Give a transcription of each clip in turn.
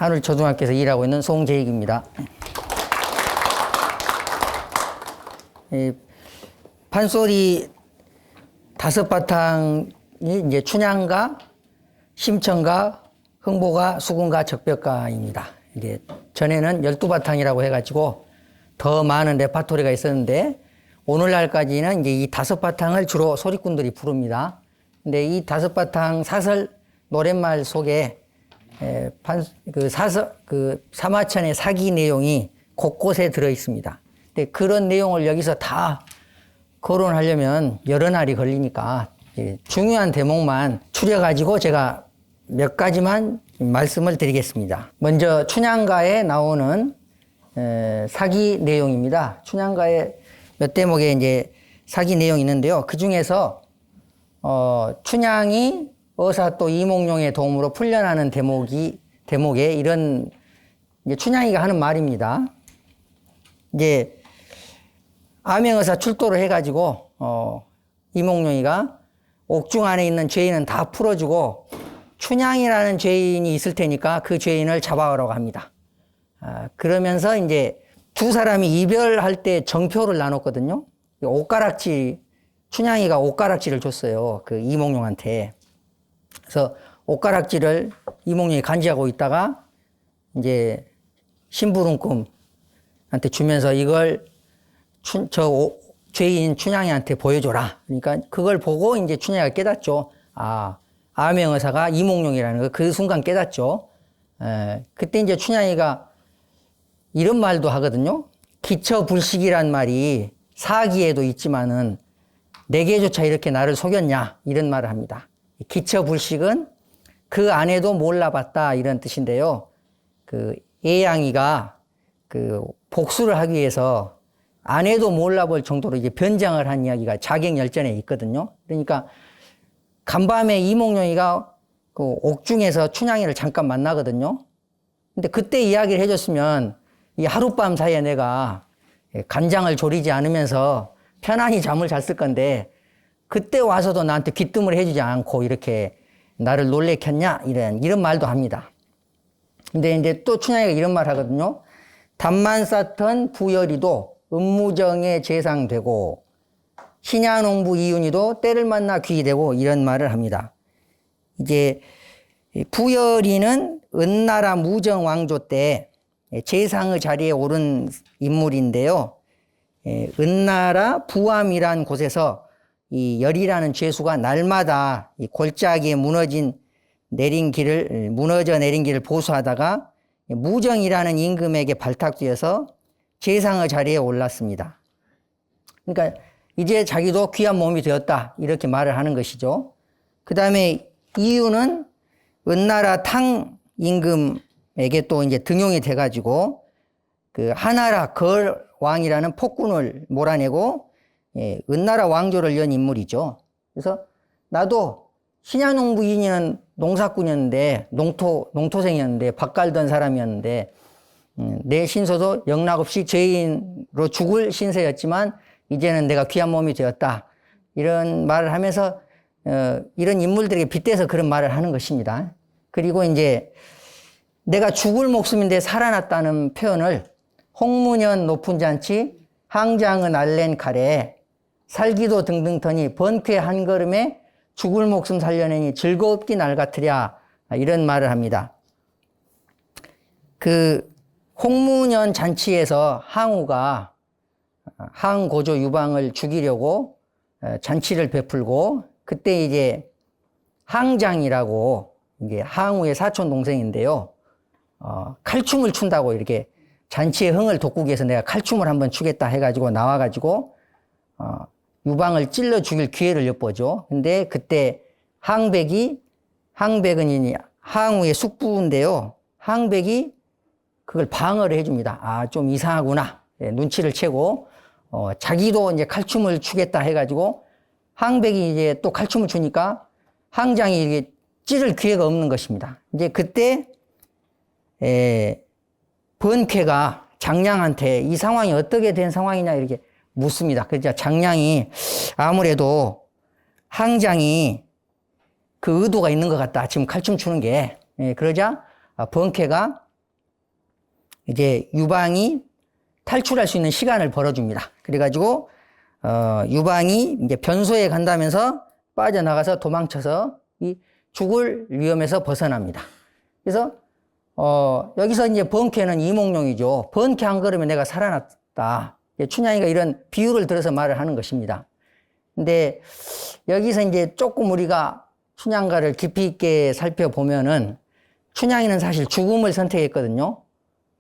한울초등학교에서 일하고 있는 송재익입니다. 판소리 5바탕이 이제 춘향가, 심청가, 흥보가, 수군가, 적벽가입니다. 이게 전에는 12바탕이라고 해가지고 더 많은 레파토리가 있었는데 오늘날까지는 이제 이 5바탕을 주로 소리꾼들이 부릅니다. 근데 이 5바탕 사설 노랫말 속에 사마천의 사기 내용이 곳곳에 들어 있습니다. 근데 그런 내용을 여기서 다 거론하려면 여러 날이 걸리니까 중요한 대목만 추려가지고 제가 몇 가지만 말씀을 드리겠습니다. 먼저 춘향가에 나오는 사기 내용입니다. 춘향가에 몇 대목에 이제 사기 내용이 있는데요. 그 중에서 춘향이 어사또 이몽룡의 도움으로 풀려나는 대목에 이런 이제 춘향이가 하는 말입니다. 이제 암행어사 출도를 해가지고 이몽룡이가 옥중 안에 있는 죄인은 다 풀어주고 춘향이라는 죄인이 있을 테니까 그 죄인을 잡아오라고 합니다. 그러면서 이제 두 사람이 이별할 때 정표를 나눴거든요. 춘향이가 옷가락지를 줬어요. 그 이몽룡한테. 그래서 옷가락지를 이몽룡이 간지하고 있다가 이제 심부름꾼한테 주면서 이걸 죄인 춘향이한테 보여줘라. 그러니까 그걸 보고 이제 춘향이가 깨닫죠. 암행어사가 이몽룡이라는 거 그 순간 깨닫죠. 그때 이제 춘향이가 이런 말도 하거든요. 기처불식이란 말이 사기에도 있지만은 내게조차 이렇게 나를 속였냐 이런 말을 합니다. 기처불식은 그 안에도 몰라봤다 이런 뜻인데요. 그 애양이가 그 복수를 하기 위해서 아내도 몰라볼 정도로 이제 변장을 한 이야기가 자객열전에 있거든요. 그러니까 간밤에 이몽룡이가 그 옥중에서 춘향이를 잠깐 만나거든요. 근데 그때 이야기를 해줬으면 이 하룻밤 사이에 내가 간장을 졸이지 않으면서 편안히 잠을 잤을 건데 그때 와서도 나한테 귀뜸을 해주지 않고 이렇게 나를 놀래켰냐 이런 말도 합니다. 근데 이제 또 춘향이가 이런 말 하거든요. 담만 쌓던 부열이도 음무정에 재상되고 신야농부 이윤이도 때를 만나 귀되고 이런 말을 합니다. 이제 부열이는 은나라 무정왕조 때 재상의 자리에 오른 인물인데요. 은나라 부암이란 곳에서 이 열이라는 죄수가 날마다 이 골짜기에 무너져 내린 길을 보수하다가 무정이라는 임금에게 발탁되어서 재상의 자리에 올랐습니다. 그러니까 이제 자기도 귀한 몸이 되었다 이렇게 말을 하는 것이죠. 그 다음에 이유는 은나라 탕 임금에게 또 이제 등용이 돼가지고 그 하나라 걸 왕이라는 폭군을 몰아내고 은나라 왕조를 연 인물이죠. 그래서 나도 신야농부인은 농사꾼이었는데 농토생이었는데 밥 갈던 사람이었는데 내 신세도 영락없이 죄인으로 죽을 신세였지만 이제는 내가 귀한 몸이 되었다 이런 말을 하면서 이런 인물들에게 빗대서 그런 말을 하는 것입니다. 그리고 이제 내가 죽을 목숨인데 살아났다는 표현을 홍문현 높은 잔치 항장은 알렌 가래 살기도 등등터니 번쾌 한 걸음에 죽을 목숨 살려내니 즐겁기 날 같으랴 이런 말을 합니다. 그 홍문현 잔치에서 항우가 항고조 유방을 죽이려고 잔치를 베풀고 그때 이제 항장이라고 이게 항우의 사촌 동생인데요. 칼춤을 춘다고 이렇게 잔치의 흥을 돋구기 위해서 내가 칼춤을 한번 추겠다 해가지고 나와가지고 유방을 찔러 죽일 기회를 엿보죠. 근데 그때 항백은 항우의 숙부인데요. 항백이 그걸 방어를 해줍니다. 좀 이상하구나. 눈치를 채고 자기도 이제 칼춤을 추겠다 해가지고 항백이 이제 또 칼춤을 추니까 항장이 이게 찌를 기회가 없는 것입니다. 이제 그때 번쾌가 장량한테 이 상황이 어떻게 된 상황이냐 이렇게 묻습니다. 그러자 장량이 아무래도 항장이 그 의도가 있는 것 같다. 지금 칼춤 추는 게. 그러자 번쾌가 이제 유방이 탈출할 수 있는 시간을 벌어줍니다. 그래가지고 유방이 이제 변소에 간다면서 빠져나가서 도망쳐서 이 죽을 위험에서 벗어납니다. 그래서 여기서 이제 번쾌는 이몽룡이죠. 번쾌한 걸음에 내가 살아났다. 춘향이가 이런 비유를 들어서 말을 하는 것입니다. 근데 여기서 이제 조금 우리가 춘향가를 깊이 있게 살펴보면은 춘향이는 사실 죽음을 선택했거든요.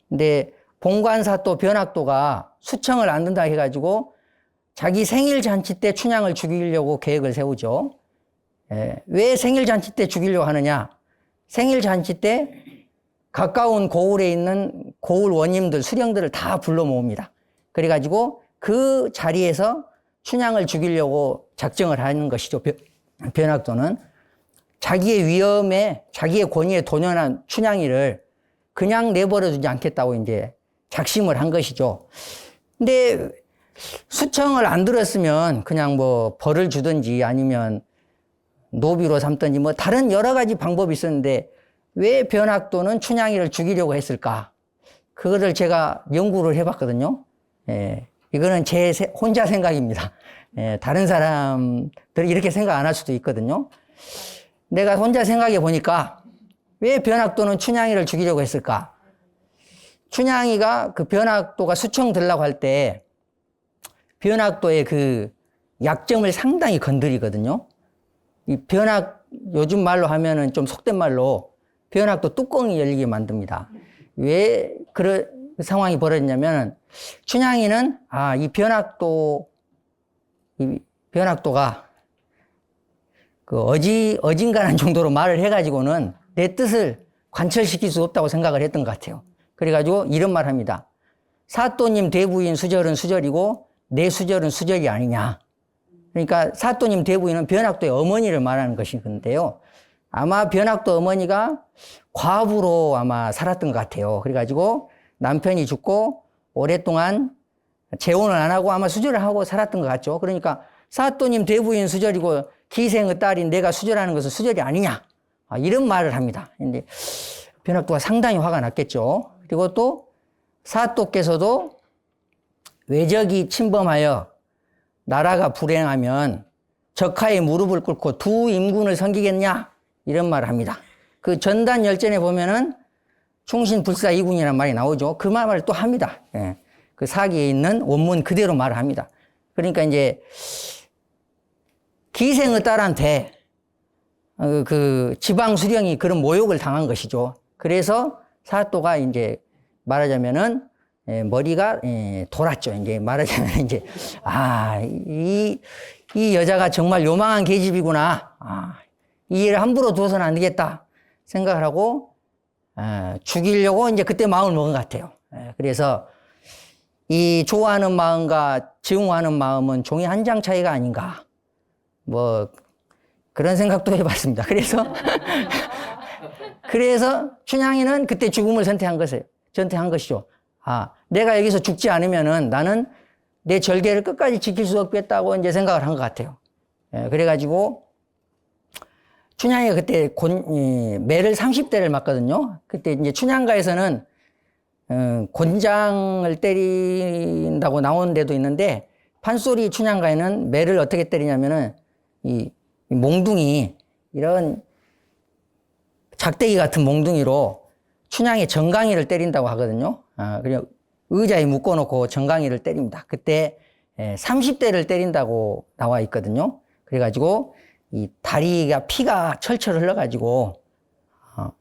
근데 봉관사또 변학도가 수청을 안 든다 해가지고 자기 생일 잔치 때 춘향을 죽이려고 계획을 세우죠. 왜 생일 잔치 때 죽이려고 하느냐? 생일 잔치 때 가까운 고을에 있는 고을 원님들, 수령들을 다 불러 모읍니다. 그래가지고 그 자리에서 춘향을 죽이려고 작정을 하는 것이죠. 변학도는 자기의 위험에, 자기의 권위에 도전한 춘향이를 그냥 내버려 두지 않겠다고 이제 작심을 한 것이죠. 근데 수청을 안 들었으면 그냥 뭐 벌을 주든지 아니면 노비로 삼든지 뭐 다른 여러 가지 방법이 있었는데 왜 변학도는 춘향이를 죽이려고 했을까? 그거를 제가 연구를 해봤거든요. 이거는 제 혼자 생각입니다. 다른 사람들이 이렇게 생각 안 할 수도 있거든요. 내가 혼자 생각해 보니까 왜 변학도는 춘향이를 죽이려고 했을까? 춘향이가 그 변학도가 수청 들라고 할 때 변학도의 그 약점을 상당히 건드리거든요. 이 요즘 말로 하면은 좀 속된 말로 변학도 뚜껑이 열리게 만듭니다. 왜 그런 상황이 벌어졌냐면 춘향이는 이 변학도가 그 어진간한 정도로 말을 해가지고는 내 뜻을 관철시킬 수 없다고 생각을 했던 것 같아요. 그래가지고 이런 말 합니다. 사또님 대부인 수절은 수절이고 내 수절은 수절이 아니냐. 그러니까 사또님 대부인은 변학도의 어머니를 말하는 것인데요. 아마 변학도 어머니가 과부로 아마 살았던 것 같아요. 그래가지고 남편이 죽고 오랫동안 재혼을 안 하고 아마 수절을 하고 살았던 것 같죠. 그러니까 사또님 대부인 수절이고 기생의 딸인 내가 수절하는 것은 수절이 아니냐. 이런 말을 합니다. 근데 변학도가 상당히 화가 났겠죠. 그리고 또 사또께서도 외적이 침범하여 나라가 불행하면 적하에 무릎을 꿇고 두 임군을 섬기겠냐? 이런 말을 합니다. 그 전단 열전에 보면은 충신불사 이군이라는 말이 나오죠. 그 말을 또 합니다. 그 사기에 있는 원문 그대로 말을 합니다. 그러니까 이제 기생의 딸한테 그 지방 수령이 그런 모욕을 당한 것이죠. 그래서 사또가 이제 말하자면은 머리가 돌았죠. 이제 말하자면 이제 이 여자가 정말 요망한 계집이구나. 이 일을 함부로 둬서는 안 되겠다 생각을 하고 죽이려고 이제 그때 마음을 먹은 것 같아요. 그래서 이 좋아하는 마음과 증오하는 마음은 종이 한 장 차이가 아닌가. 뭐 그런 생각도 해봤습니다. 그래서 춘향이는 그때 죽음을 선택한 것이죠. 내가 여기서 죽지 않으면은 나는 내 절개를 끝까지 지킬 수 없겠다고 이제 생각을 한 것 같아요. 그래가지고 춘향이가 그때 매를 30대를 맞거든요. 그때 이제 춘향가에서는 곤장을 때린다고 나온 데도 있는데 판소리 춘향가에는 매를 어떻게 때리냐면은 이 몽둥이 이런 작대기 같은 몽둥이로 춘향의 정강이를 때린다고 하거든요. 그냥 의자에 묶어놓고 정강이를 때립니다. 그때 30대를 때린다고 나와 있거든요. 그래가지고 이 다리가 피가 철철 흘러가지고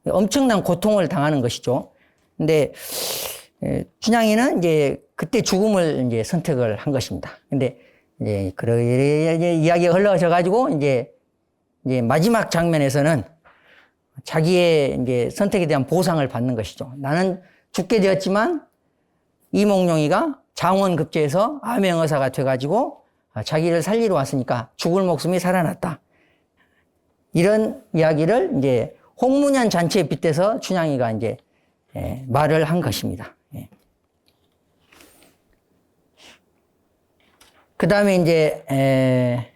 엄청난 고통을 당하는 것이죠. 근데 춘향이는 이제 그때 죽음을 이제 선택을 한 것입니다. 근데 이제 그런 이야기가 흘러져가지고 이제 마지막 장면에서는 자기의 이제 선택에 대한 보상을 받는 것이죠. 나는 죽게 되었지만 이몽룡이가 장원급제에서 암행어사가 돼가지고 자기를 살리러 왔으니까 죽을 목숨이 살아났다. 이런 이야기를 이제 홍문현 잔치에 빗대서 춘향이가 이제 말을 한 것입니다. 그 다음에 이제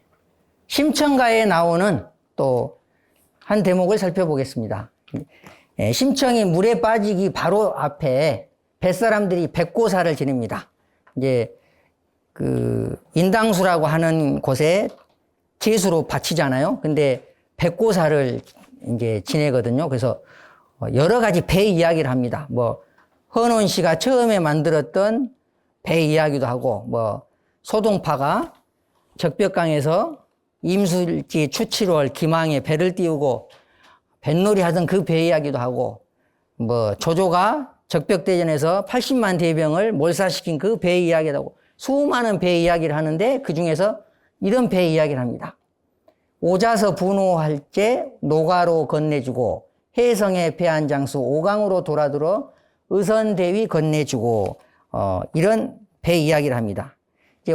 심청가에 나오는 또 한 대목을 살펴보겠습니다. 심청이 물에 빠지기 바로 앞에 뱃사람들이 백고사를 지냅니다. 이제 인당수라고 하는 곳에 제수로 바치잖아요. 근데 백고사를 이제 지내거든요. 그래서 여러 가지 배 이야기를 합니다. 뭐 헌원 씨가 처음에 만들었던 배 이야기도 하고, 뭐 소동파가 적벽강에서 임술지 추칠월 기망에 배를 띄우고 뱃놀이 하던 그 배 이야기도 하고, 뭐 조조가 적벽대전에서 80만 대병을 몰살시킨 그 배 이야기도 하고, 수많은 배 이야기를 하는데 그 중에서 이런 배 이야기를 합니다. 오자서 분호할 때 노가로 건네주고 해성에 배한 장수 오강으로 돌아들어 의선대위 건네주고, 이런 배 이야기를 합니다. 이제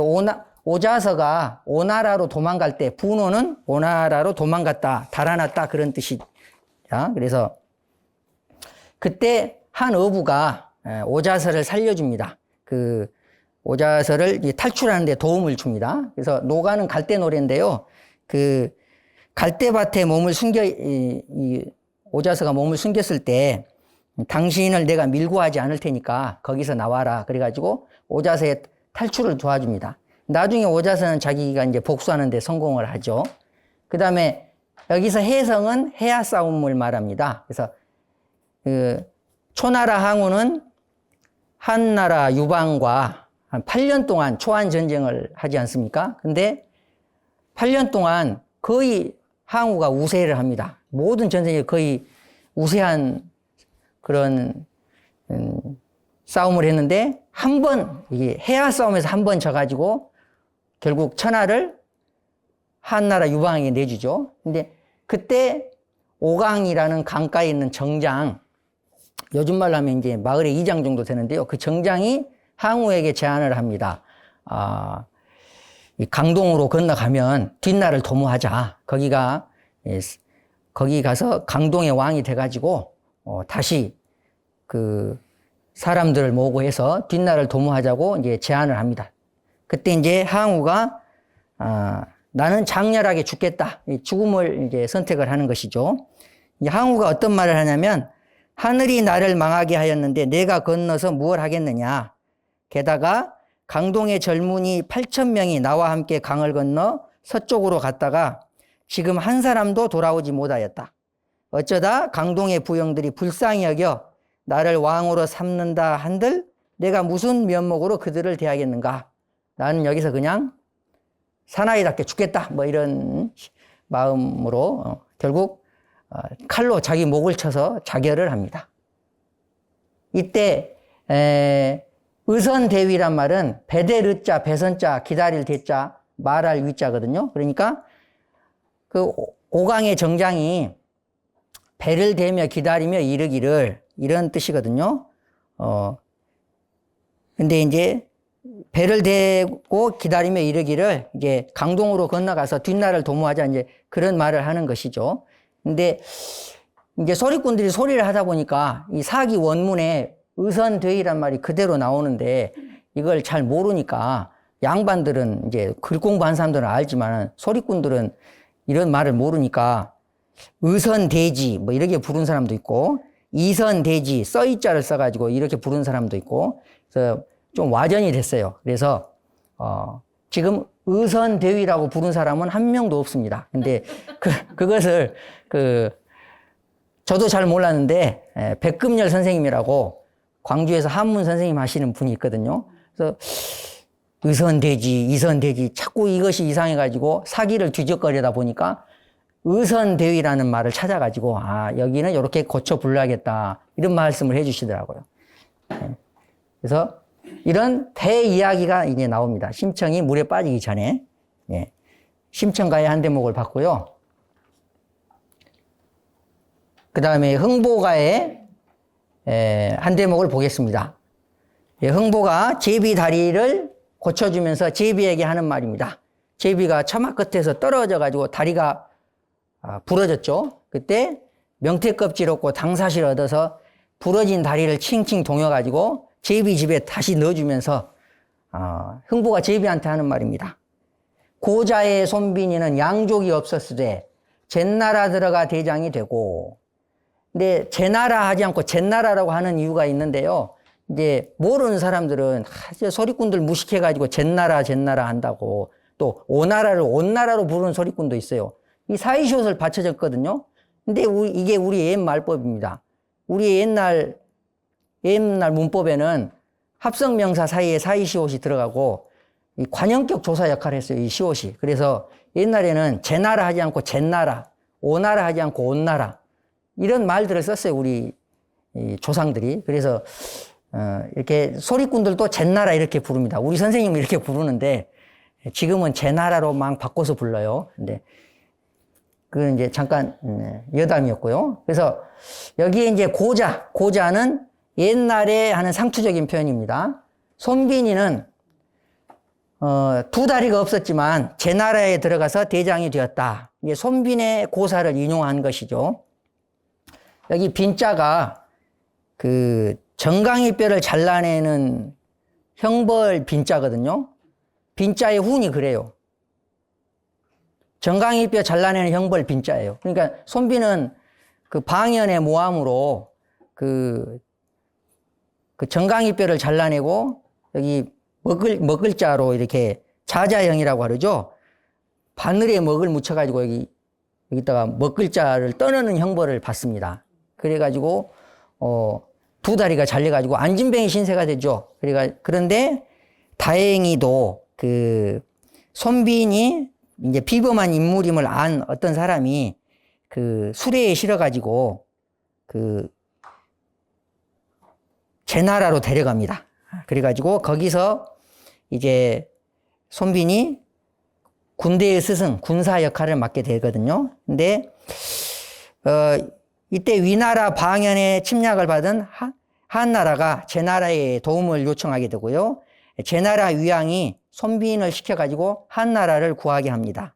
오자서가 오나라로 도망갈 때, 분호는 오나라로 도망갔다, 달아났다, 그런 뜻이야. 그래서 그때 한 어부가 오자서를 살려줍니다. 오자서를 탈출하는 데 도움을 줍니다. 그래서 노가는 갈대 노래인데요. 갈대밭에 몸을 오자서가 몸을 숨겼을 때, 당신을 내가 밀고 하지 않을 테니까 거기서 나와라. 그래가지고 오자서의 탈출을 도와줍니다. 나중에 오자서는 자기가 이제 복수하는 데 성공을 하죠. 그 다음에 여기서 해성은 해야 싸움을 말합니다. 그래서 초나라 항우는 한나라 유방과 한 8년 동안 초안 전쟁을 하지 않습니까? 근데 8년 동안 거의 항우가 우세를 합니다. 모든 전쟁에 거의 우세한 그런 싸움을 했는데, 한 번, 이게 해야 싸움에서 한 번 져가지고 결국 천하를 한나라 유방에게 내주죠. 근데 그때 오강이라는 강가에 있는 정장, 요즘 말로 하면 이제 마을의 이장 정도 되는데요. 그 정장이 항우에게 제안을 합니다. 이 강동으로 건너가면 뒷날을 도모하자. 거기 가서 강동의 왕이 돼가지고 다시 사람들을 모으고 해서 뒷날을 도모하자고 이제 제안을 합니다. 그때 이제 항우가 나는 장렬하게 죽겠다. 죽음을 이제 선택을 하는 것이죠. 항우가 어떤 말을 하냐면, 하늘이 나를 망하게 하였는데 내가 건너서 무엇 하겠느냐. 게다가 강동의 젊은이 8,000명이 나와 함께 강을 건너 서쪽으로 갔다가 지금 한 사람도 돌아오지 못하였다. 어쩌다 강동의 부영들이 불쌍히 여겨 나를 왕으로 삼는다 한들 내가 무슨 면목으로 그들을 대하겠는가. 나는 여기서 그냥 사나이답게 죽겠다. 뭐 이런 마음으로 결국 칼로 자기 목을 쳐서 자결을 합니다. 이때 의선대위란 말은 배대르자, 배선자, 기다릴 대자, 말할 위자거든요. 그러니까 오강의 정장이 배를 대며 기다리며 이르기를, 이런 뜻이거든요. 근데 이제 배를 대고 기다리며 이르기를 이제 강동으로 건너가서 뒷날을 도모하자, 이제 그런 말을 하는 것이죠. 근데 이제 소리꾼들이 소리를 하다 보니까 이 사기 원문에 의선되이란 말이 그대로 나오는데 이걸 잘 모르니까, 양반들은 이제 글 공부한 사람들은 알지만 소리꾼들은 이런 말을 모르니까 의선대지 뭐 이렇게 부른 사람도 있고, 이선대지 써이자를 써가지고 이렇게 부른 사람도 있고, 그래서 좀 와전이 됐어요. 그래서 지금 의선대위라고 부른 사람은 한 명도 없습니다. 근데 그것을 저도 잘 몰랐는데 백금열 선생님이라고 광주에서 한문 선생님 하시는 분이 있거든요. 그래서 의선대지, 이선대지 자꾸 이것이 이상해가지고 사기를 뒤적거리다 보니까 의선대위라는 말을 찾아가지고 여기는 이렇게 고쳐 불러야겠다, 이런 말씀을 해주시더라고요. 그래서 이런 배 이야기가 이제 나옵니다. 심청이 물에 빠지기 전에. 심청가의 한 대목을 봤고요. 그 다음에 흥보가의 한 대목을 보겠습니다. 흥보가 제비 다리를 고쳐주면서 제비에게 하는 말입니다. 제비가 처마 끝에서 떨어져가지고 다리가 부러졌죠. 그때 명태 껍질 얻고 당사실 얻어서 부러진 다리를 칭칭 동여가지고 제비 집에 다시 넣어주면서 흥보가 제비한테 하는 말입니다. 고자의 손빈이는 양족이 없었으되 잿나라 들어가 대장이 되고. 근데 제나라 하지 않고 잿나라라고 하는 이유가 있는데요. 이제 모르는 사람들은 저 소리꾼들 무식해가지고 잿나라 한다고 또 오나라를 온나라로 부르는 소리꾼도 있어요. 이 사이시옷을 받쳐졌거든요. 근데 이게 우리 옛 말법입니다. 우리 옛날 문법에는 합성명사 사이에 사이시옷이 들어가고 이 관형격 조사 역할을 했어요. 이 시옷이. 그래서 옛날에는 제나라 하지 않고 잿나라, 오나라 하지 않고 온나라 이런 말들을 썼어요. 우리 이 조상들이. 그래서 이렇게 소리꾼들도 잿나라 이렇게 부릅니다. 우리 선생님은 이렇게 부르는데 지금은 제나라로 막 바꿔서 불러요. 근데 그건 이제 잠깐 여담이었고요. 그래서 여기에 이제 고자는 옛날에 하는 상투적인 표현입니다. 손빈이는 두 다리가 없었지만 제나라에 들어가서 대장이 되었다. 이게 손빈의 고사를 인용한 것이죠. 여기 빈자가 그 정강이뼈를 잘라내는 형벌 빈자거든요. 빈자의 훈이 그래요. 정강이뼈 잘라내는 형벌 빈자예요. 그러니까 손빈은 그 방연의 모함으로 그 정강이뼈를 잘라내고 여기 먹을 자로 이렇게 자자형이라고 하죠. 바늘에 먹을 묻혀가지고 여기다가 먹을 자를 떠내는 형벌을 받습니다. 그래가지고 두 다리가 잘려가지고 안진뱅이 신세가 되죠. 그런데 다행히도 그 손빈이 이제 비범한 인물임을 안 어떤 사람이 그 수레에 실어가지고 그 제나라로 데려갑니다. 그래가지고 거기서 이제 손빈이 군대의 스승, 군사 역할을 맡게 되거든요. 근데 이때 위나라 방연의 침략을 받은 한나라가 제나라에 도움을 요청하게 되고요. 제나라 위왕이 손빈을 시켜가지고 한나라를 구하게 합니다.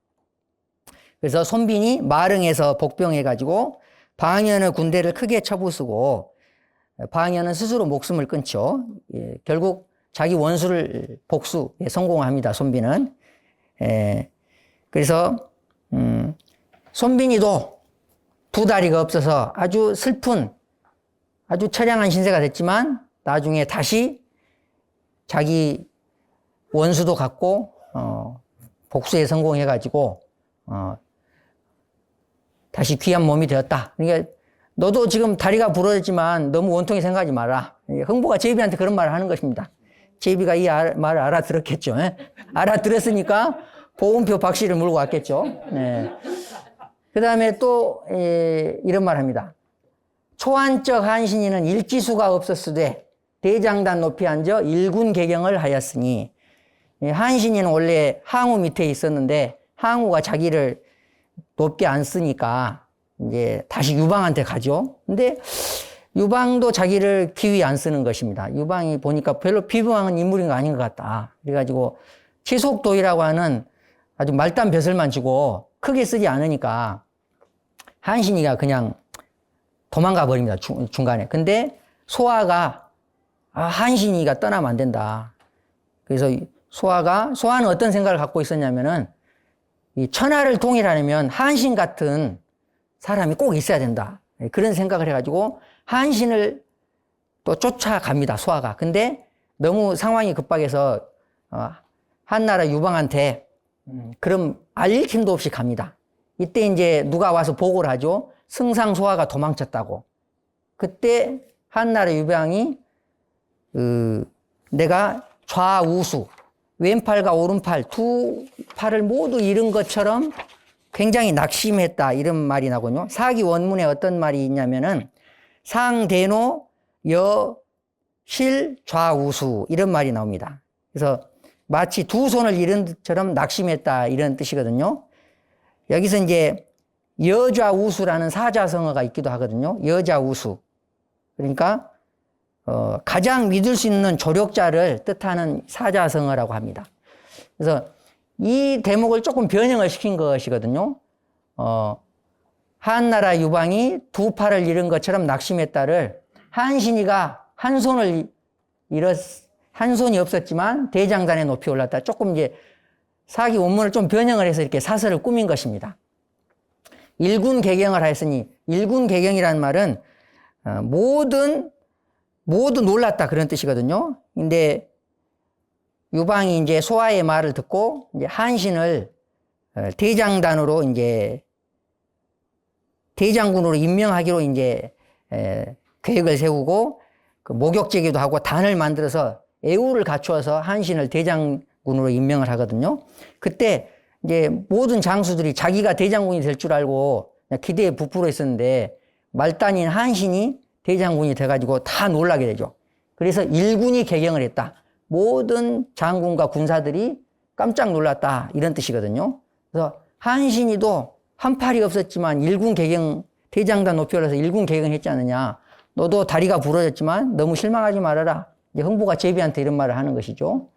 그래서 손빈이 마릉에서 복병해가지고 방연의 군대를 크게 쳐부수고 방연은 스스로 목숨을 끊죠. 결국 자기 원수를 복수에 성공합니다. 손빈은. 그래서 손빈이도 두 다리가 없어서 아주 슬픈 아주 처량한 신세가 됐지만 나중에 다시 자기 원수도 갖고 복수에 성공해가지고 다시 귀한 몸이 되었다. 그러니까 너도 지금 다리가 부러졌지만 너무 원통히 생각하지 마라. 흥부가 제비한테 그런 말을 하는 것입니다. 제비가 이 말을 알아들었겠죠. 알아들었으니까 보온표 박씨를 물고 왔겠죠. 네. 그 다음에 또 이런 말 합니다. 초안적 한신이는 일지수가 없었으되 대장단 높이 앉아 일군 개경을 하였으니 한신이는 원래 항우 밑에 있었는데 항우가 자기를 높게 안 쓰니까 이제 다시 유방한테 가죠. 근데 유방도 자기를 기위 안 쓰는 것입니다. 유방이 보니까 별로 비범한 인물인 거 아닌 것 같다. 그래가지고 치속도이라고 하는 아주 말단 벼슬만 주고 크게 쓰지 않으니까 한신이가 그냥 도망가 버립니다. 중간에. 근데 소아가 한신이가 떠나면 안 된다. 그래서 소아는 어떤 생각을 갖고 있었냐면은 이 천하를 통일하려면 한신 같은 사람이 꼭 있어야 된다. 그런 생각을 해가지고 한신을 또 쫓아갑니다. 소아가. 근데 너무 상황이 급박해서 한나라 유방한테 그럼 알릴 힘도 없이 갑니다. 이때 이제 누가 와서 보고를 하죠. 승상소아가 도망쳤다고. 그때 한나라 유방이 내가 좌우수 왼팔과 오른팔 두 팔을 모두 잃은 것처럼 굉장히 낙심했다 이런 말이 나거든요. 사기 원문에 어떤 말이 있냐면은 상대노 여실 좌우수 이런 말이 나옵니다. 그래서 마치 두 손을 잃은 것처럼 낙심했다 이런 뜻이거든요. 여기서 이제 여좌우수라는 사자성어가 있기도 하거든요. 여좌우수. 그러니까 가장 믿을 수 있는 조력자를 뜻하는 사자성어라고 합니다. 그래서 이 대목을 조금 변형을 시킨 것이거든요. 한나라 유방이 두 팔을 잃은 것처럼 낙심했다를 한신이가 한 손이 없었지만 대장단에 높이 올랐다. 조금 이제 사기 원문을 좀 변형을 해서 이렇게 사설을 꾸민 것입니다. 일군 개경을 하였으니 일군 개경이라는 말은 모든 모두 놀랐다 그런 뜻이거든요. 근데 유방이 이제 소아의 말을 듣고 이제 한신을 대장단으로 이제 대장군으로 임명하기로 이제 계획을 세우고 그 목욕제기도 하고 단을 만들어서 애우를 갖추어서 한신을 대장군으로 임명을 하거든요. 그때 이제 모든 장수들이 자기가 대장군이 될 줄 알고 기대에 부풀어 있었는데 말단인 한신이 대장군이 돼가지고 다 놀라게 되죠. 그래서 일군이 개경을 했다. 모든 장군과 군사들이 깜짝 놀랐다. 이런 뜻이거든요. 그래서 한신이도 한 팔이 없었지만 일군 개경, 대장단 높이 올라서 일군 개경했지 않느냐. 너도 다리가 부러졌지만 너무 실망하지 말아라. 이제 흥부가 제비한테 이런 말을 하는 것이죠.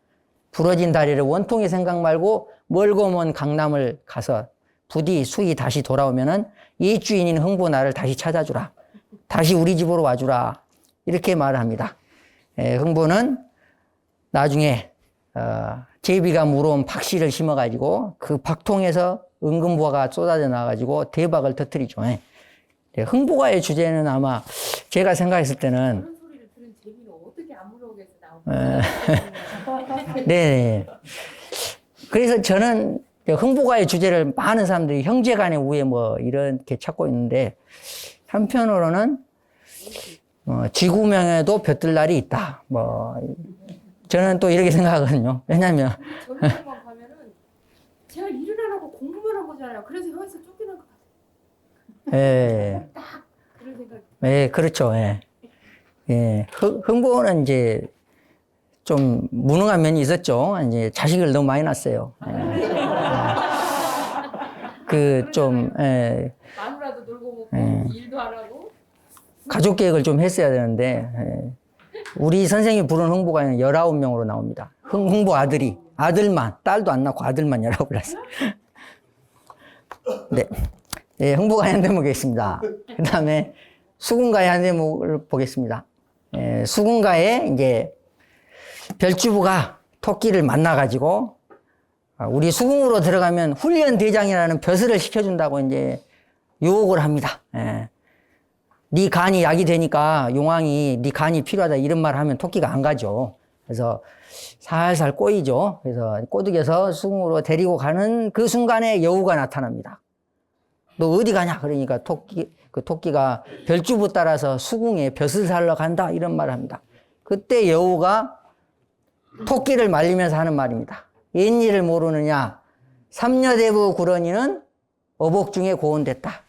부러진 다리를 원통의 생각 말고 멀고 먼 강남을 가서 부디 수이 다시 돌아오면은 옛 주인인 흥부 나를 다시 찾아주라. 다시 우리 집으로 와주라. 이렇게 말을 합니다. 흥부는 나중에 제비가 물어온 박씨를 심어가지고 그 박통에서 은금부화가 쏟아져 나와가지고 대박을 터뜨리죠. 흥부가의 주제는 아마 제가 생각했을 때는 그런 소리를 들은 제비는 어떻게 안 물어오겠어 나오고. 네. 그래서 저는 흥부가의 주제를 많은 사람들이 형제간의 우애 뭐 이렇게 찾고 있는데 한편으로는 지구명에도 볕들 날이 있다. 뭐 저는 또 이렇게 생각하거든요. 왜냐하면 전쟁만 가면은 제가 일을 안 하고 공부만 한 거잖아요. 그래서 형에서 쫓겨난 것 같아요. 예, 딱 그런 생각. 예, 그렇죠. 예, 예. 흥부는 이제 좀 무능한 면이 있었죠. 이제 자식을 너무 많이 낳았어요. 그 좀 마누라도 놀고 먹고 일도 안 하고. 가족 계획을 좀 했어야 되는데 우리 선생님이 부른 흥부가는 19명으로 나옵니다. 흥부 아들이 아들만 딸도 안 낳고 아들만 19을 낳았어요. 네. 네, 흥부가의 한 대목이 있습니다. 그 다음에 수군가의 한 대목을 보겠습니다. 수군가에 이제 별주부가 토끼를 만나가지고 우리 수궁으로 들어가면 훈련 대장이라는 벼슬을 시켜준다고 이제 유혹을 합니다. 네 간이 약이 되니까 용왕이 네 간이 필요하다 이런 말을 하면 토끼가 안 가죠. 그래서 살살 꼬이죠. 그래서 꼬드겨서 수궁으로 데리고 가는 그 순간에 여우가 나타납니다. 너 어디 가냐? 그러니까 토끼가 별주부 따라서 수궁에 벼슬 살러 간다 이런 말을 합니다. 그때 여우가 토끼를 말리면서 하는 말입니다. 옛일을 모르느냐? 삼녀대부 구런이는 어복 중에 고온됐다.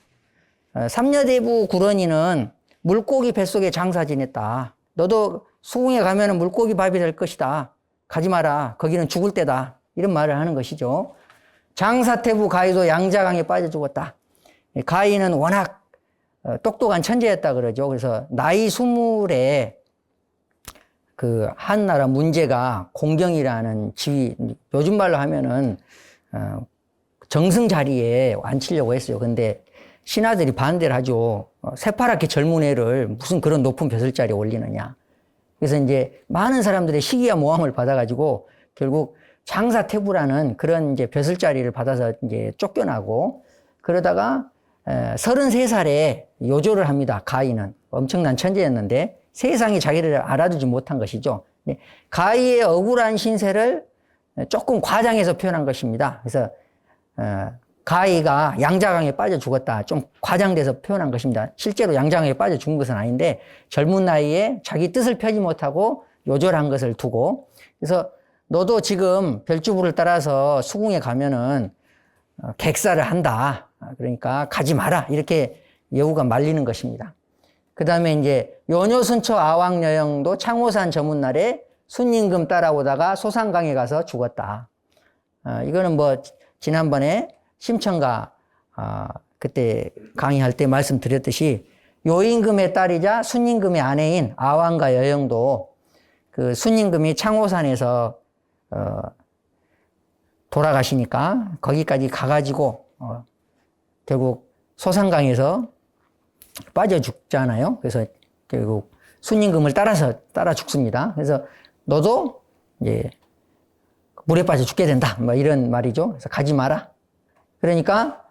삼녀대부 구런이는 물고기 뱃속에 장사 지냈다. 너도 수궁에 가면 물고기 밥이 될 것이다. 가지 마라. 거기는 죽을 때다. 이런 말을 하는 것이죠. 장사태부 가희도 양자강에 빠져 죽었다. 가희는 워낙 똑똑한 천재였다 그러죠. 그래서 나이 20에 그 한나라 문제가 공경이라는 지위, 요즘 말로 하면은 정승 자리에 앉히려고 했어요. 근데 신하들이 반대를 하죠. 새파랗게 젊은 애를 무슨 그런 높은 벼슬자리에 올리느냐. 그래서 이제 많은 사람들의 시기와 모함을 받아가지고 결국 장사태부라는 그런 이제 벼슬자리를 받아서 이제 쫓겨나고 그러다가 33살에 요조를 합니다. 가희는 엄청난 천재였는데 세상이 자기를 알아두지 못한 것이죠. 가희의 억울한 신세를 조금 과장해서 표현한 것입니다. 그래서 가희가 양자강에 빠져 죽었다. 좀 과장돼서 표현한 것입니다. 실제로 양자강에 빠져 죽은 것은 아닌데 젊은 나이에 자기 뜻을 펴지 못하고 요절한 것을 두고 그래서 너도 지금 별주부를 따라서 수궁에 가면은 객사를 한다. 그러니까 가지 마라. 이렇게 여우가 말리는 것입니다. 그 다음에 이제 요녀순처 아왕여영도 창호산 저문날에 순임금 따라오다가 소산강에 가서 죽었다. 이거는 뭐 지난번에 심청가 그때 강의할 때 말씀드렸듯이 요임금의 딸이자 순임금의 아내인 아왕과 여영도 그 순임금이 창호산에서 돌아가시니까 거기까지 가가지고 결국 소산강에서 빠져 죽잖아요. 그래서 결국 순임금을 따라 죽습니다. 그래서 너도 이제 물에 빠져 죽게 된다. 뭐 이런 말이죠. 그래서 가지 마라. 그러니까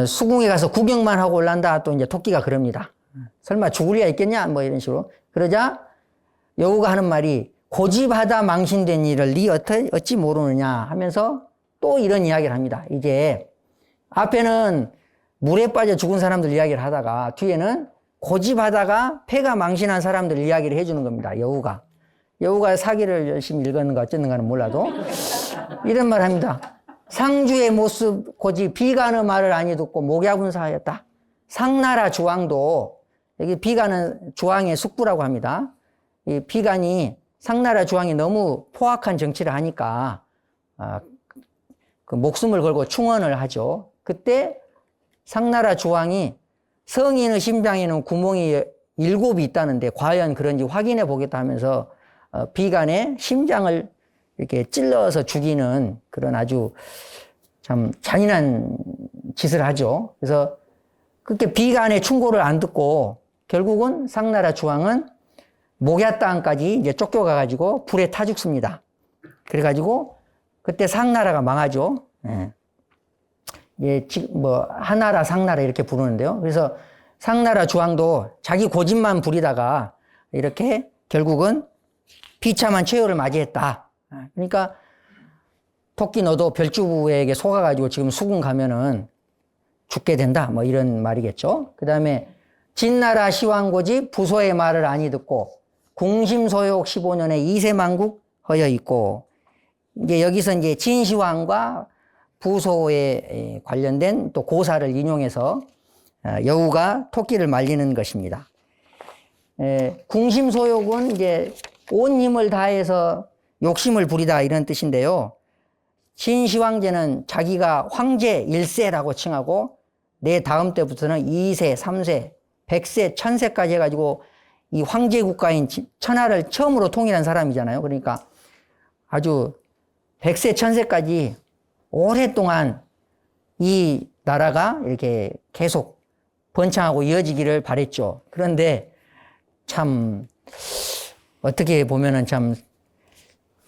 수궁에 가서 구경만 하고 올란다. 또 이제 토끼가 그럽니다. 설마 죽을 리가 있겠냐? 뭐 이런 식으로. 그러자 여우가 하는 말이 고집하다 망신된 일을 네 어찌 모르느냐 하면서 또 이런 이야기를 합니다. 이제 앞에는 물에 빠져 죽은 사람들 이야기를 하다가 뒤에는 고집하다가 패가 망신한 사람들 이야기를 해주는 겁니다. 여우가 사기를 열심히 읽었는가 어쨌는가는 몰라도 이런 말 합니다. 상주의 모습 고집 비가는 말을 아니 듣고 목야분사하였다. 상나라 주왕도 여기 비가는 주왕의 숙부라고 합니다. 이 비간이 상나라 주왕이 너무 포악한 정치를 하니까 그 목숨을 걸고 충언을 하죠. 그때 상나라 주왕이 성인의 심장에는 구멍이 7이 있다는데 과연 그런지 확인해 보겠다 하면서 비간의 심장을 이렇게 찔러서 죽이는 그런 아주 참 잔인한 짓을 하죠. 그래서 그렇게 비간의 충고를 안 듣고 결국은 상나라 주왕은 목야 땅까지 이제 쫓겨가가지고 불에 타 죽습니다. 그래가지고 그때 상나라가 망하죠. 예. 예, 뭐 하나라 상나라 이렇게 부르는데요. 그래서 상나라 주왕도 자기 고집만 부리다가 이렇게 결국은 비참한 최후를 맞이했다. 그러니까 토끼 너도 별주부에게 속아가지고 지금 수군 가면은 죽게 된다. 뭐 이런 말이겠죠. 그 다음에 진나라 시왕고집 부소의 말을 아니 듣고 궁심소욕 15년에 이세만국 허여 있고 이제 여기서 이제 진시황과 부소에 관련된 또 고사를 인용해서 여우가 토끼를 말리는 것입니다. 궁심소욕은 이제 온 힘을 다해서 욕심을 부리다 이런 뜻인데요. 진시황제는 자기가 황제 1세라고 칭하고 내 다음 때부터는 2세, 3세, 100세, 1000세까지 해가지고 이 황제 국가인 천하를 처음으로 통일한 사람이잖아요. 그러니까 아주 100세, 1000세까지 오랫동안 이 나라가 이렇게 계속 번창하고 이어지기를 바랬죠. 그런데 참 어떻게 보면은 참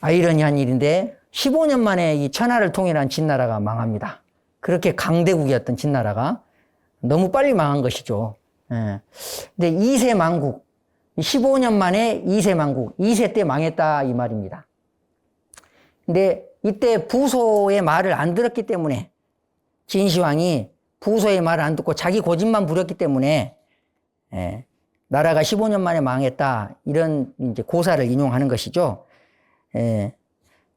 아이러니한 일인데 15년 만에 이 천하를 통일한 진나라가 망합니다. 그렇게 강대국이었던 진나라가 너무 빨리 망한 것이죠. 예. 근데 2세 망국, 15년 만에 2세 망국, 2세 때 망했다 이 말입니다. 근데 이때 부소의 말을 안 들었기 때문에 진시황이 부소의 말을 안 듣고 자기 고집만 부렸기 때문에 나라가 15년 만에 망했다 이런 이제 고사를 인용하는 것이죠.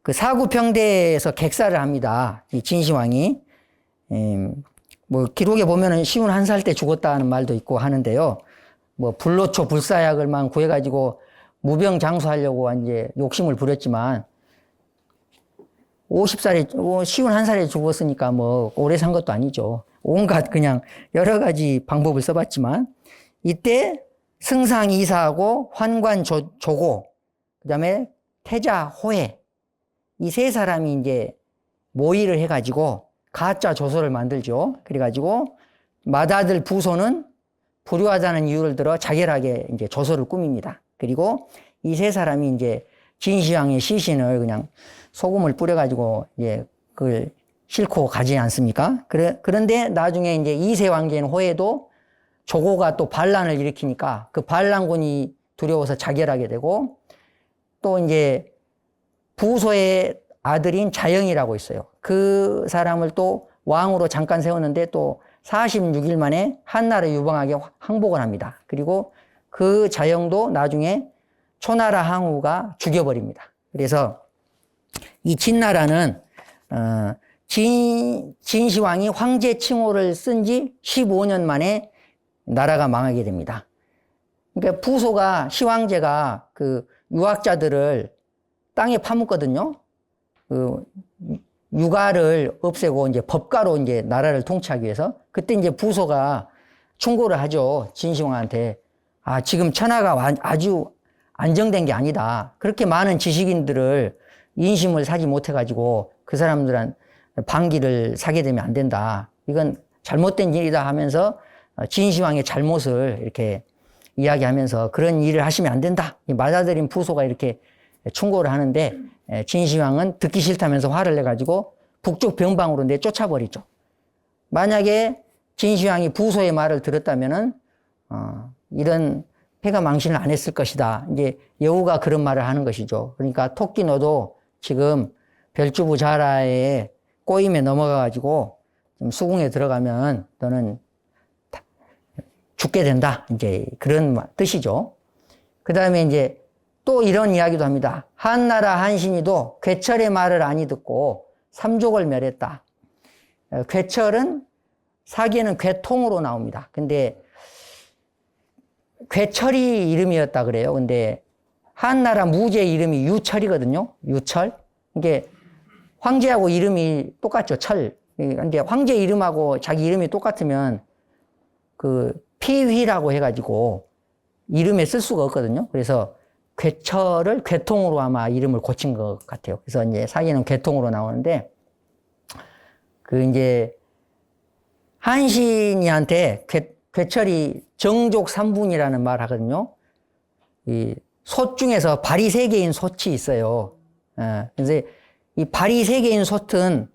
그 사구평대에서 객사를 합니다. 이 진시황이 뭐 기록에 보면은 51살 때 죽었다는 말도 있고 하는데요. 뭐 불로초 불사약을만 구해가지고 무병장수하려고 이제 욕심을 부렸지만 51살에 죽었으니까 뭐 오래 산 것도 아니죠. 온갖 그냥 여러 가지 방법을 써봤지만 이때 승상 이사하고 환관 조고 그다음에 태자 호해 이 세 사람이 이제 모의를 해가지고 가짜 조서를 만들죠. 그래가지고 맏아들 부소는 불효하다는 이유를 들어 자결하게 이제 조서를 꾸밉니다. 그리고 이 세 사람이 이제 진시황의 시신을 그냥 소금을 뿌려가지고 이제 그걸 싣고 가지 않습니까? 그런데 나중에 이제 2세 왕제인 호해도 조고가 또 반란을 일으키니까 그 반란군이 두려워서 자결하게 되고 또 이제 부소의 아들인 자영이라고 있어요. 그 사람을 또 왕으로 잠깐 세웠는데 또 46일 만에 한나라 유방하게 항복을 합니다. 그리고 그 자영도 나중에 초나라 항우가 죽여버립니다. 그래서 이 진나라는 진시황이 황제 칭호를 쓴 지 15년 만에 나라가 망하게 됩니다. 그러니까 부소가 시황제가 그 유학자들을 땅에 파묻거든요. 그 유가를 없애고 이제 법가로 이제 나라를 통치하기 위해서 그때 이제 부소가 충고를 하죠. 진시황한테 지금 천하가 아주 안정된 게 아니다. 그렇게 많은 지식인들을 인심을 사지 못해가지고 그 사람들한 반기를 사게 되면 안 된다. 이건 잘못된 일이다 하면서 진시황의 잘못을 이렇게 이야기하면서 그런 일을 하시면 안 된다. 이 맞아들인 부소가 이렇게 충고를 하는데 진시황은 듣기 싫다면서 화를 내가지고 북쪽 변방으로 내쫓아버리죠. 만약에 진시황이 부소의 말을 들었다면은 이런 패가 망신을 안 했을 것이다. 이제 여우가 그런 말을 하는 것이죠. 그러니까 토끼 너도 지금 별주부 자라에 꼬임에 넘어가가지고 좀 수궁에 들어가면 너는 죽게 된다. 이제 그런 뜻이죠. 그 다음에 이제 또 이런 이야기도 합니다. 한나라 한신이도 괴철의 말을 아니 듣고 삼족을 멸했다. 괴철은 사기에는 괴통으로 나옵니다. 근데 괴철이 이름이었다 그래요. 근데 한나라 무제 이름이 유철이거든요. 유철. 이게 황제하고 이름이 똑같죠. 철. 근데 황제 이름하고 자기 이름이 똑같으면 그 피휘라고 해가지고 이름에 쓸 수가 없거든요. 그래서 괴철을 괴통으로 아마 이름을 고친 것 같아요. 그래서 이제 사기는 괴통으로 나오는데 그 이제 한신이한테 괴철이 정족 3분이라는 말 하거든요. 이 솥 중에서 발이 3개인 솥이 있어요. 그래서 이 발이 3개인 솥은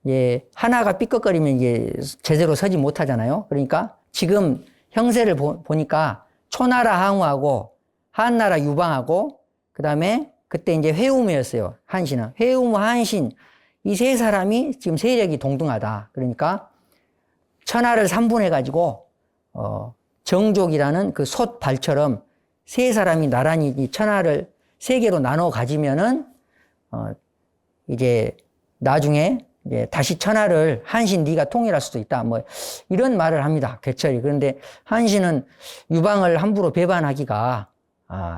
예, 하나가 삐걱거리면 이게 제대로 서지 못하잖아요. 그러니까 지금 형세를 보니까 초나라 항우하고 한나라 유방하고 그 다음에 그때 이제 회우무였어요. 한신은. 회우무, 한신 이 세 사람이 지금 세력이 동등하다. 그러니까 천하를 3분해가지고 정족이라는 그 솥발처럼 세 사람이 나란히 이 천하를 3개로 나눠 가지면은 이제 나중에 이제 다시 천하를 한신 네가 통일할 수도 있다. 뭐 이런 말을 합니다. 괴철이. 그런데 한신은 유방을 함부로 배반하기가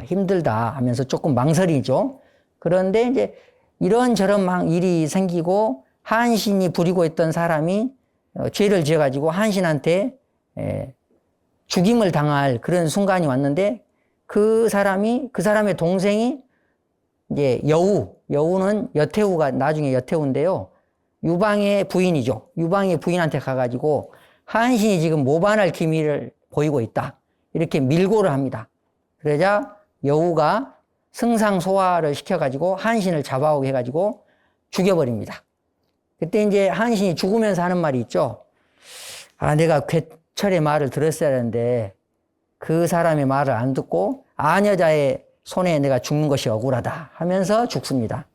힘들다 하면서 조금 망설이죠. 그런데 이제 이런저런 일이 생기고 한신이 부리고 있던 사람이 죄를 지어가지고 한신한테 죽임을 당할 그런 순간이 왔는데 그 사람의 동생이 이제 여우는 여태우가 나중에 여태우인데요. 유방의 부인이죠. 유방의 부인한테 가가지고 한신이 지금 모반할 기미를 보이고 있다. 이렇게 밀고를 합니다. 그러자 여우가 승상소화를 시켜가지고 한신을 잡아오게 해가지고 죽여버립니다. 그때 이제 한신이 죽으면서 하는 말이 있죠. 내가 괴철의 말을 들었어야 하는데 그 사람의 말을 안 듣고 아녀자의 손에 내가 죽는 것이 억울하다 하면서 죽습니다.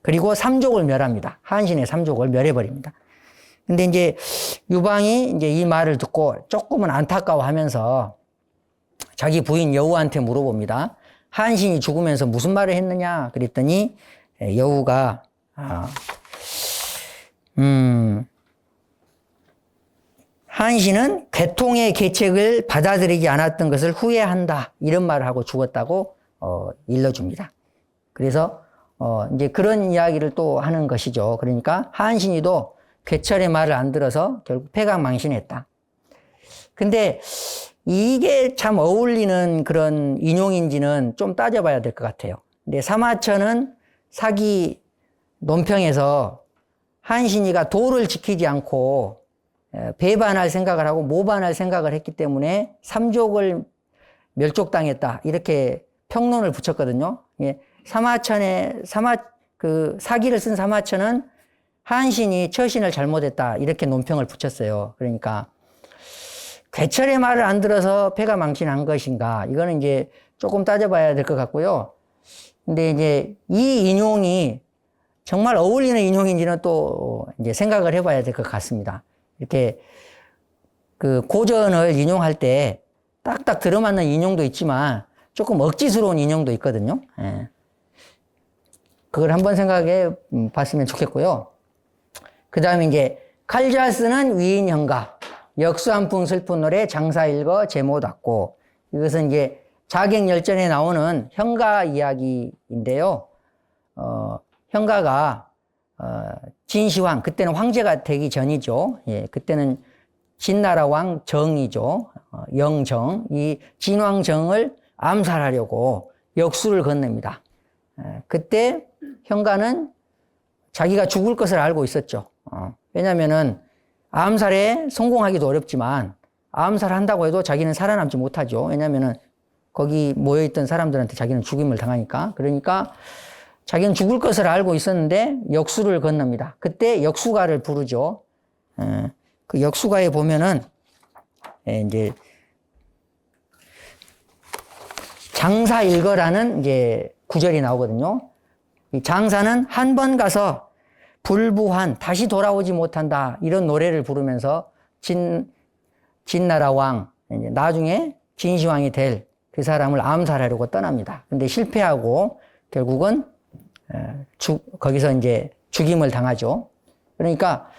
그리고 삼족을 멸합니다. 한신의 삼족을 멸해버립니다. 근데 이제 유방이 이제 이 말을 듣고 조금은 안타까워하면서 자기 부인 여우한테 물어봅니다. 한신이 죽으면서 무슨 말을 했느냐? 그랬더니 여우가 한신은 괴통의 계책을 받아들이지 않았던 것을 후회한다. 이런 말을 하고 죽었다고 일러줍니다. 그래서 이제 그런 이야기를 또 하는 것이죠. 그러니까 한신이도 괴철의 말을 안 들어서 결국 패강망신했다. 근데 이게 참 어울리는 그런 인용인지는 좀 따져봐야 될 것 같아요. 근데 사마천은 사기 논평에서 한신이가 도를 지키지 않고 배반할 생각을 하고 모반할 생각을 했기 때문에 삼족을 멸족당했다. 이렇게 평론을 붙였거든요. 사기를 쓴 사마천은 한신이 처신을 잘못했다. 이렇게 논평을 붙였어요. 그러니까 괴철의 말을 안 들어서 패가 망신한 것인가? 이거는 이제 조금 따져봐야 될 것 같고요. 근데 이제 이 인용이 정말 어울리는 인용인지는 또 이제 생각을 해봐야 될 것 같습니다. 이렇게 그 고전을 인용할 때 딱딱 들어맞는 인용도 있지만 조금 억지스러운 인용도 있거든요. 그걸 한번 생각해 봤으면 좋겠고요. 그 다음에 이제 칼 잘 쓰는 위인형가, 역수 한 푼 슬픈 노래 장사 읽어 제모 닫고. 이것은 이제 자객열전에 나오는 형가 이야기인데요. 형가가 진시황, 그때는 황제가 되기 전이죠. 예, 그때는 진나라 왕 정이죠. 영정. 이 진왕정을 암살하려고 역수를 건넵니다. 그때 형가는 자기가 죽을 것을 알고 있었죠. 왜냐면은 암살에 성공하기도 어렵지만 암살한다고 해도 자기는 살아남지 못하죠. 왜냐면은 거기 모여있던 사람들한테 자기는 죽임을 당하니까. 그러니까 자기는 죽을 것을 알고 있었는데 역수를 건넙니다. 그때 역수가를 부르죠. 그 역수가에 보면은 이제 장사일거라는 이제 구절이 나오거든요. 이 장사는 한 번 가서 불부한 다시 돌아오지 못한다 이런 노래를 부르면서 진나라 왕 이제 나중에 진시황이 될 그 사람을 암살하려고 떠납니다. 근데 실패하고 결국은 거기서 이제 죽임을 당하죠. 그러니까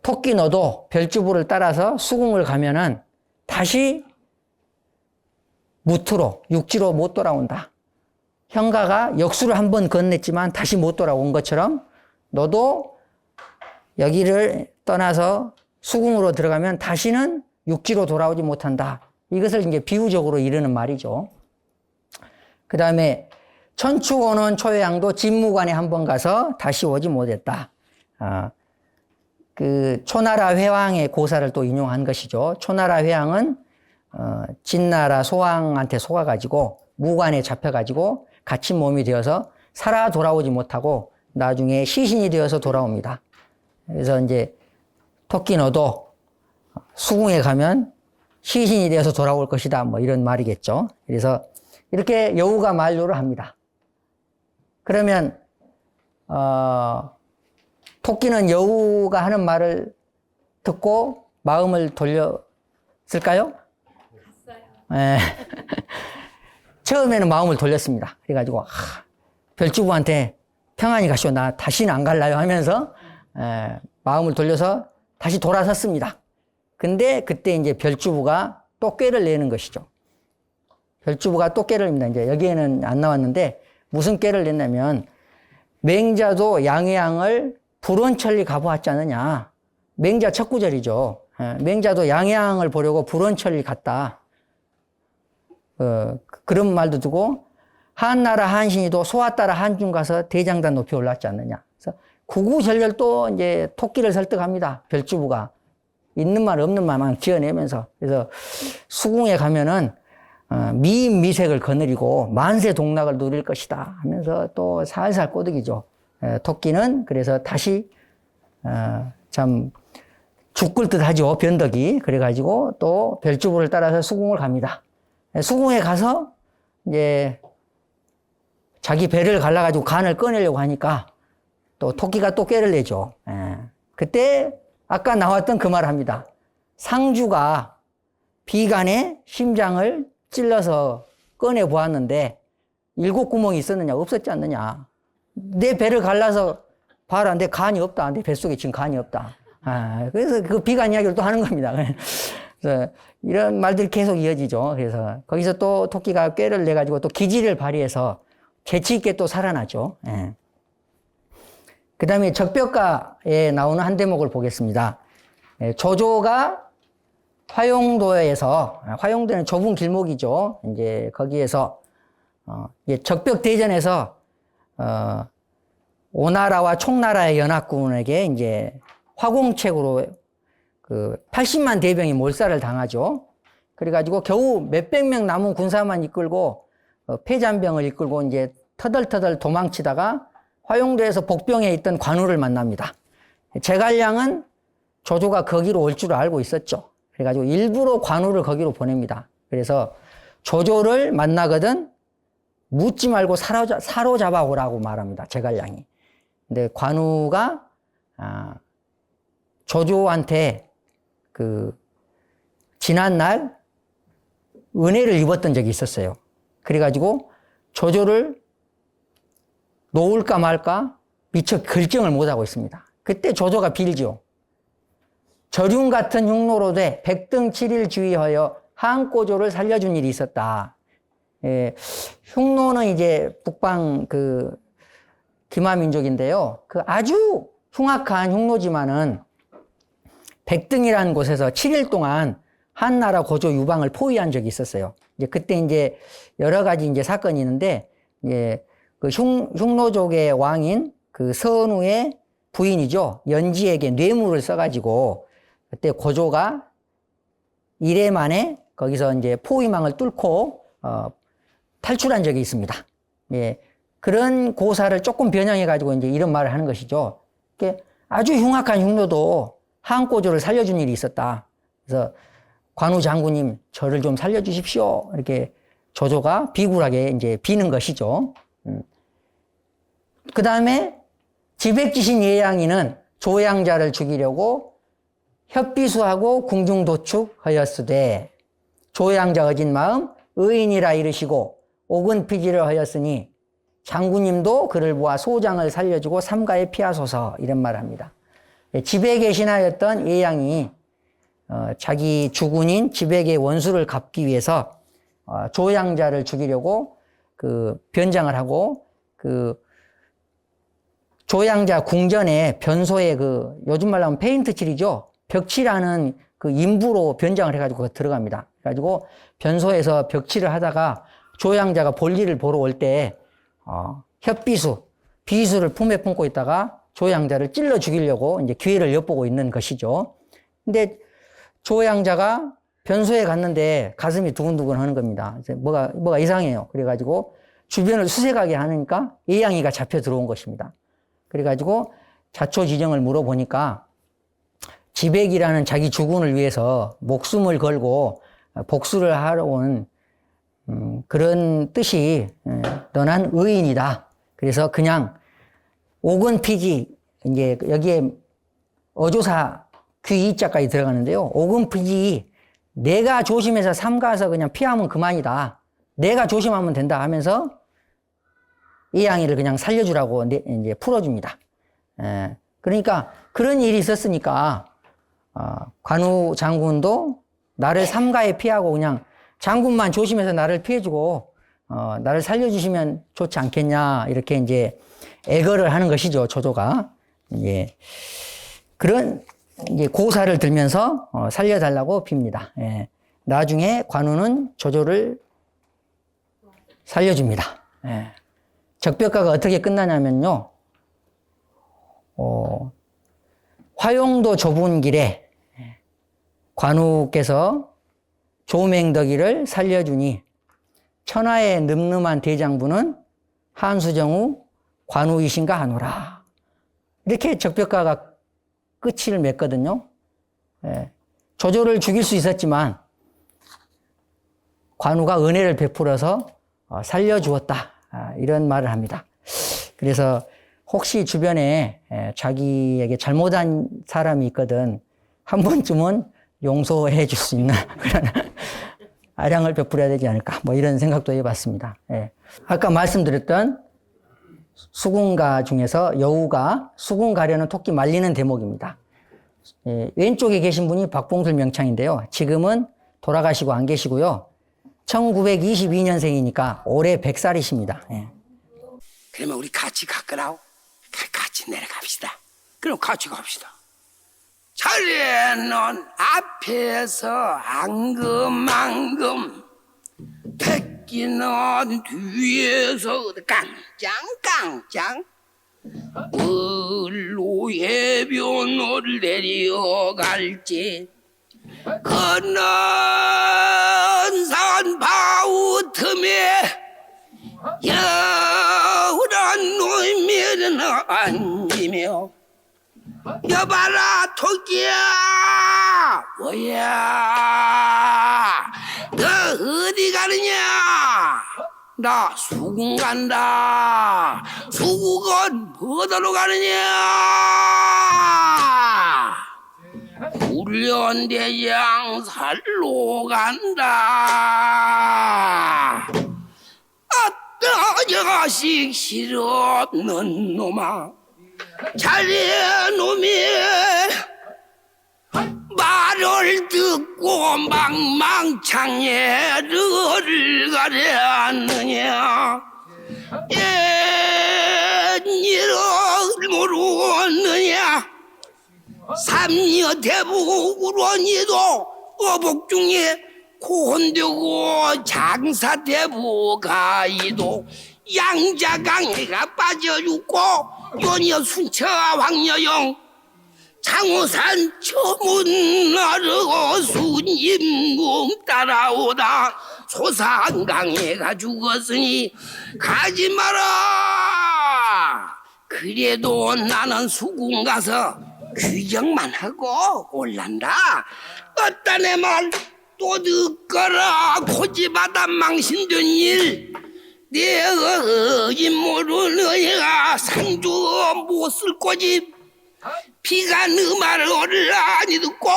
토끼 너도 별주부를 따라서 수궁을 가면은 다시 무트로 육지로 못 돌아온다. 형가가 역수를 한 번 건넸지만 다시 못 돌아온 것처럼 너도 여기를 떠나서 수궁으로 들어가면 다시는 육지로 돌아오지 못한다. 이것을 이제 비유적으로 이르는 말이죠. 그 다음에 천추오는 초해양도 진무관에 한 번 가서 다시 오지 못했다. 그 초나라 회왕의 고사를 또 인용한 것이죠. 초나라 회왕은 진나라 소왕한테 속아가지고 무관에 잡혀가지고 갇힌 몸이 되어서 살아 돌아오지 못하고 나중에 시신이 되어서 돌아옵니다. 그래서 이제 토끼 너도 수궁에 가면 시신이 되어서 돌아올 것이다. 뭐 이런 말이겠죠. 그래서 이렇게 여우가 만류를 합니다. 그러면 토끼는 여우가 하는 말을 듣고 마음을 돌렸을까요? 갔어요. 네. 처음에는 마음을 돌렸습니다. 그래가지고 별주부한테 평안히 가시오. 나 다시는 안 갈라요 하면서 마음을 돌려서 다시 돌아섰습니다. 근데 그때 이제 별주부가 또 꾀를 내는 것이죠. 별주부가 또 꾀를 냅니다. 이제 여기에는 안 나왔는데 무슨 꾀를 냈냐면 맹자도 양해양을 불원천리 가보았지 않느냐. 맹자 첫 구절이죠. 맹자도 양해양을 보려고 불원천리 갔다. 그런 말도 두고 한나라 한신이도 소와 따라 한중 가서 대장단 높이 올랐지 않느냐. 그래서 구구절절 또 이제 토끼를 설득합니다. 별주부가 있는 말 없는 말만 지어내면서. 그래서 수궁에 가면은 미인미색을 거느리고 만세 동락을 누릴 것이다 하면서 또 살살 꼬드기죠. 토끼는 그래서 다시 참 죽을 듯 하죠. 변덕이. 그래가지고 또 별주부를 따라서 수궁을 갑니다. 수궁에 가서 이제 자기 배를 갈라가지고 간을 꺼내려고 하니까 또 토끼가 또 꾀를 내죠. 그때 아까 나왔던 그 말을 합니다. 상주가 비간에 심장을 찔러서 꺼내 보았는데 7구멍이 있었느냐? 없었지 않느냐? 내 배를 갈라서 봐라. 내 간이 없다. 내 뱃속에 지금 간이 없다. 그래서 그 비간 이야기를 또 하는 겁니다. 그래서 이런 말들이 계속 이어지죠. 그래서 거기서 또 토끼가 꾀를 내가지고 또 기지를 발휘해서 재치있게 또 살아나죠. 그 다음에 적벽가에 나오는 한 대목을 보겠습니다. 조조가 화용도는 좁은 길목이죠. 이제 거기에서, 적벽대전에서, 오나라와 총나라의 연합군에게 이제 화공책으로 그 80만 대병이 몰살을 당하죠. 그래가지고 겨우 몇백 명 남은 군사만 이끌고, 패잔병을 이끌고 이제 터덜터덜 도망치다가 화용도에서 복병에 있던 관우를 만납니다. 제갈량은 조조가 거기로 올 줄 알고 있었죠. 그래가지고 일부러 관우를 거기로 보냅니다. 그래서 조조를 만나거든 묻지 말고 사로잡아 오라고 말합니다. 제갈량이. 근데 관우가 조조한테 그 지난날 은혜를 입었던 적이 있었어요. 그래가지고 조조를 놓을까 말까 미처 결정을 못하고 있습니다. 그때 조조가 빌죠. 절윤 같은 흉노로 돼 백등 7일 주의하여 한꼬조를 살려준 일이 있었다. 흉노는 이제 북방 그 기마민족인데요. 그 아주 흉악한 흉노지만은 백등이라는 곳에서 7일 동안 한나라 고조 유방을 포위한 적이 있었어요. 이제 그때 이제 여러 가지 이제 사건이 있는데, 그 흉노족의 왕인 그 선우의 부인이죠. 연지에게 뇌물을 써가지고 그때 고조가 1회 만에 거기서 이제 포위망을 뚫고 탈출한 적이 있습니다. 그런 고사를 조금 변형해가지고 이제 이런 말을 하는 것이죠. 아주 흉악한 흉노도 한꼬조를 살려준 일이 있었다. 그래서 관우 장군님 저를 좀 살려주십시오. 이렇게 조조가 비굴하게 이제 비는 것이죠. 그 다음에 지백지신 예양이는 조양자를 죽이려고 협비수하고 궁중도축하였으되 조양자 어진 마음 의인이라 이르시고 옥은피지를 하였으니 장군님도 그를 보아 소장을 살려주고 삼가에 피하소서 이런 말을 합니다. 지백에 신하였던 예양이 자기 주군인 지백의 원수를 갚기 위해서 조양자를 죽이려고 그 변장을 하고 그 조양자 궁전에 변소에 그 요즘 말로 하면 페인트 칠이죠. 벽칠하는 그 인부로 변장을 해가지고 들어갑니다. 그래가지고 변소에서 벽칠을 하다가 조양자가 볼일을 보러 올 때 협비수, 비수를 품에 품고 있다가 조양자를 찔러 죽이려고 이제 기회를 엿보고 있는 것이죠. 근데 조양자가 변소에 갔는데 가슴이 두근두근 하는 겁니다. 뭐가 이상해요. 그래가지고 주변을 수색하게 하니까 예양이가 잡혀 들어온 것입니다. 그래가지고 자초지정을 물어보니까 지백이라는 자기 주군을 위해서 목숨을 걸고 복수를 하러 온 그런 뜻이 너는 의인이다. 그래서 그냥 옥은피지 이제 여기에 어조사 귀이자까지 들어가는데요. 옥은피지 내가 조심해서 삼가서 그냥 피하면 그만이다. 내가 조심하면 된다 하면서 예양이를 그냥 살려주라고 이제 풀어줍니다. 그러니까 그런 일이 있었으니까 관우 장군도 나를 삼가에 피하고 그냥 장군만 조심해서 나를 피해주고 나를 살려주시면 좋지 않겠냐 이렇게 이제 애걸을 하는 것이죠. 조조가 이제 그런 이제 고사를 들면서 살려달라고 빕니다. 예. 나중에 관우는 조조를 살려줍니다. 예. 적벽가가 어떻게 끝나냐면요. 화용도 좁은 길에 관우께서 조맹덕이를 살려주니 천하의 늠름한 대장부는 한수정후 관우이신가 하노라. 이렇게 적벽가가 끝을 맺거든요. 예. 조조를 죽일 수 있었지만 관우가 은혜를 베풀어서 살려주었다. 이런 말을 합니다. 그래서 혹시 주변에 자기에게 잘못한 사람이 있거든 한 번쯤은 용서해 줄 수 있는 그런 아량을 베풀어야 되지 않을까 뭐 이런 생각도 해봤습니다. 예. 아까 말씀드렸던 수군가 중에서 여우가 수군 가려는 토끼 말리는 대목입니다. 예. 왼쪽에 계신 분이 박봉술 명창인데요. 지금은 돌아가시고 안 계시고요. 1922년생이니까 올해 100살이십니다. 예. 그러면 우리 같이 가거라고? 같이 내려갑시다. 그럼 같이 갑시다. 자리에는 앞에서 앙금앙금 백기는 뒤에서 깡짱깡짱 을로해변을 내려갈지 건넌 산 바우 틈에 여우란 놈이 앉으며 여봐라 토끼야 뭐야 너 어디 가느냐 나 수군 간다 수국은 어디로 가느냐 훈련대장 살로 간다 아따 자식 실없는 놈아 자리에 놈이 말을 듣고 망망창예를 가려느냐 옛일을 모르느냐 삼여 대북으로 니도 어복 중에 곤되고 장사 대북가이도 양자강해가 빠져 죽고 요녀 순처 황여영 장호산 처문나르고 순임궁 따라오다 소산강해가 죽었으니 가지 마라. 그래도 나는 수군 가서 규정만 하고 올란다. 어따 내 말 또 듣거라 고집하다 망신된 일 내 모르느냐 상주 못 쓸 꼬집 비가 너마를 오르라니 듣고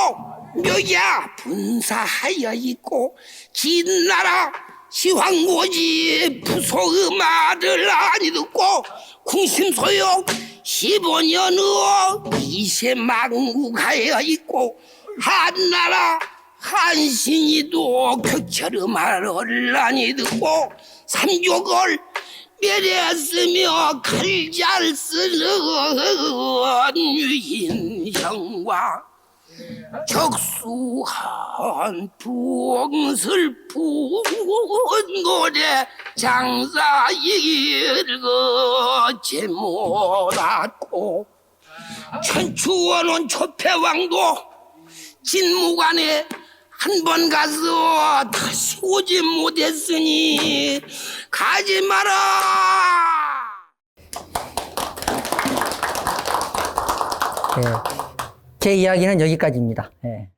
묘야 분사하여 있고 진나라 시황고지 부소음아를 아니 듣고 궁심소용 15년 후 이세망국하여 있고 한나라 한신이도 격철음아를 아니 듣고 삼족을 멸했으며 칼 잘 쓰는 유인형과 적수한 부엉슬픈 노래 장사 읽어지 못하고 천추원은 초패왕도 진무관에 한 번 가서 다시 오지 못했으니 가지 마라. 제 이야기는 여기까지입니다. 예.